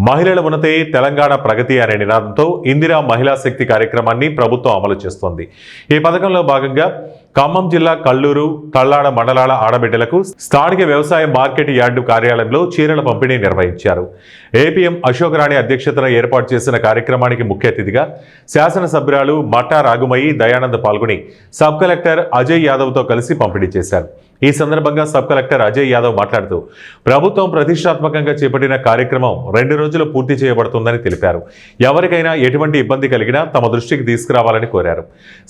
మహిళల ఉన్నతే తెలంగాణ ప్రగతి అనే నినాదంతో ఇందిరా మహిళా శక్తి కార్యక్రమాన్ని ప్రభుత్వం అమలు చేస్తోంది. ఈ పథకంలో భాగంగా ఖమ్మం జిల్లా కల్లూరు, తల్లాడ మండలాల ఆడబిడ్డలకు స్థానిక వ్యవసాయ మార్కెట్ యార్డు కార్యాలయంలో చీరల పంపిణీ నిర్వహించారు. ఏపీఎం అశోక్ రాణి అధ్యక్షతన ఏర్పాటు చేసిన కార్యక్రమానికి ముఖ్య అతిథిగా శాసనసభ్యురాలు మట్టా రాఘమయ్యి దయానంద్ పాల్గొని సబ్ కలెక్టర్ అజయ్ యాదవ్తో కలిసి పంపిణీ చేశారు. ఈ సందర్భంగా సబ్ కలెక్టర్ అజయ్ యాదవ్ మాట్లాడుతూ ప్రభుత్వం ప్రతిష్టాత్మకంగా చేపట్టిన కార్యక్రమం 2 రోజులు పూర్తి చేయబడుతుందని తెలిపారు. ఎవరికైనా ఎటువంటి ఇబ్బంది కలిగినా తమ దృష్టికి తీసుకురావాలని కోరారు.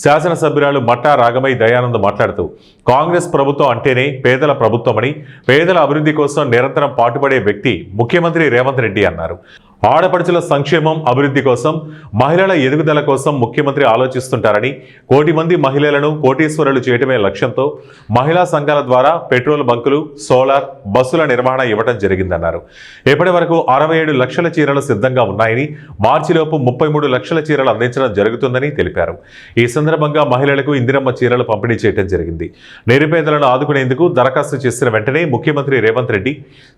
శాసనసభ్యురాలు మట్టా రాఘమయ్య దయానంద్ మాట్లాడుతూ కాంగ్రెస్ ప్రభుత్వం అంటేనే పేదల ప్రభుత్వమని, పేదల అభివృద్ధి కోసం నిరంతరం పాటుపడే వ్యక్తి ముఖ్యమంత్రి రేవంత్ రెడ్డి అన్నారు. ఆడపడుచుల సంక్షేమం, అభివృద్ధి కోసం, మహిళల ఎదుగుదల కోసం ముఖ్యమంత్రి ఆలోచిస్తుంటారని, కోటి మంది మహిళలను కోటీశ్వరులు చేయటమే లక్ష్యంతో మహిళా సంఘాల ద్వారా పెట్రోల్ బంకులు, సోలార్, బస్సుల నిర్వహణ ఇవ్వడం జరిగిందన్నారు. ఇప్పటి వరకు 67 లక్షల చీరలు సిద్ధంగా ఉన్నాయని, మార్చిలోపు 33 లక్షల చీరలు అందించడం జరుగుతుందని తెలిపారు. ఈ సందర్భంగా మహిళలకు ఇందిరమ్మ చీరలు పంపిణీ చేయడం జరిగింది. నిరుపేదలను ఆదుకునేందుకు దరఖాస్తు చేసిన వెంటనే ముఖ్యమంత్రి రేవంత్ రెడ్డి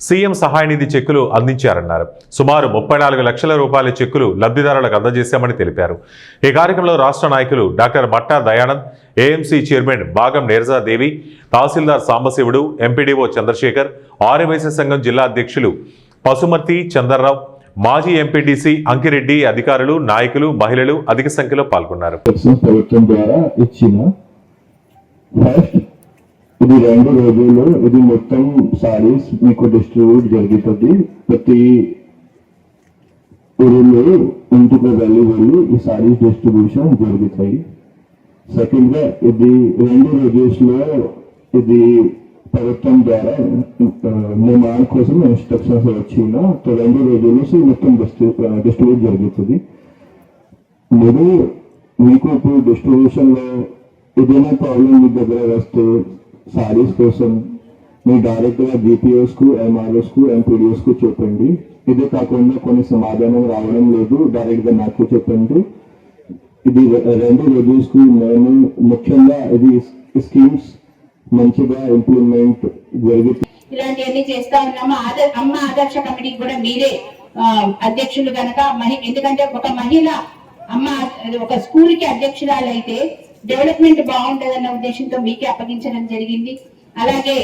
సీఎం సహాయ నిధి చెక్కులు అందించారన్నారు. సుమారు 34 లక్షల రూపాయల చెక్కులు లబ్ధిదారులకు అందజేశామని తెలిపారు. ఈ కార్యక్రమంలో రాష్ట్ర నాయకులు డాక్టర్ మట్టా దయానంద్, ఏఎంసీ చైర్మన్ భాగం నేర్జాదేవి, తహసీల్దార్ సాంబశివుడు, ఎంపీడీఓ చంద్రశేఖర్, ఆర్యవైశ్య సంఘం జిల్లా అధ్యక్షులు పసుమర్తి చందర్రావు, మాజీ ఎంపీటీసీ అంకిరెడ్డి, అధికారులు, నాయకులు, మహిళలు అధిక సంఖ్యలో పాల్గొన్నారు. ఇది 2 రోజుల్లో ఇది మొత్తం సారీస్ మీకు డిస్ట్రిబ్యూట్ జరుగుతుంది. ప్రతి ఊరిలో ఇంటికి వెళ్ళి ఈ సారీస్ డిస్ట్రిబ్యూషన్ జరుగుతాయి. సెకండ్ గా ఇది 2 రోజుల్లో ఇది ప్రభుత్వం ద్వారా నిర్మాణం కోసం ఇన్స్ట్రక్షన్స్ వచ్చిన 2 రోజుల్లో మొత్తం డిస్ట్రిబ్యూట్ జరుగుతుంది. మీకు ఇప్పుడు డిస్ట్రిబ్యూషన్ లో ఏదైనా ప్రాబ్లం మీ దగ్గర వస్తే సారీస్ కోసం మీరు డైరెక్ట్ గా జీపీఓస్ కు, ఎంఆర్ఓస్ కు, ఎంపీడీఓస్ కు చెప్పండి. ఇదే కాకుండా కొన్ని సమాధానం రావడం లేదు, డైరెక్ట్ గా నాకు చెప్పండి. ఇది 2 రోజుస్ కు నేను ముఖ్యంగా ఇది స్కీమ్స్ మంచిగా ఇంప్లిమెంట్ జరుగుతుంది. ఇలాంటివన్నీ చేస్తా ఉన్నాము. అమ్మ ఆదర్శ కమిటీకి కూడా మీరే అధ్యక్షులు కనుక, ఎందుకంటే ఒక మహిళ అమ్మ ఒక స్కూల్ కి అధ్యక్షురాలైతే డెవలప్మెంట్ బాగుంటుందన్న ఉద్దేశంతో మీకే అప్పగించడం జరిగింది. అలాగే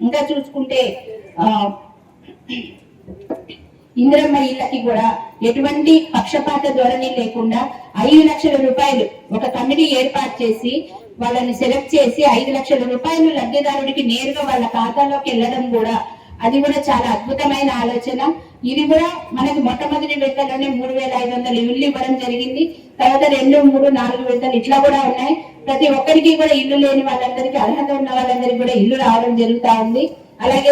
ఇంకా చూసుకుంటే ఇందిరమ్మ ఇళ్ళకి కూడా ఎటువంటి పక్షపాత ధోరణి లేకుండా 5 లక్షల రూపాయలు ఒక కమిటీ ఏర్పాటు చేసి వాళ్ళని సెలెక్ట్ చేసి 5 లక్షల రూపాయలు లబ్ధిదారుడికి నేరుగా వాళ్ళ ఖాతాలోకి వెళ్ళడం కూడా, అది కూడా చాలా అద్భుతమైన ఆలోచన. ఇది కూడా మనకి మొట్టమొదటి విడతలోనే 3,500 ఇల్లు ఇవ్వడం జరిగింది. తర్వాత 2, 3, 4 విడతలు ఇట్లా కూడా ఉన్నాయి. ప్రతి ఒక్కరికి కూడా ఇల్లు లేని వాళ్ళందరికీ, అర్హత ఉన్న వాళ్ళందరికీ కూడా ఇల్లు రావడం జరుగుతా ఉంది. అలాగే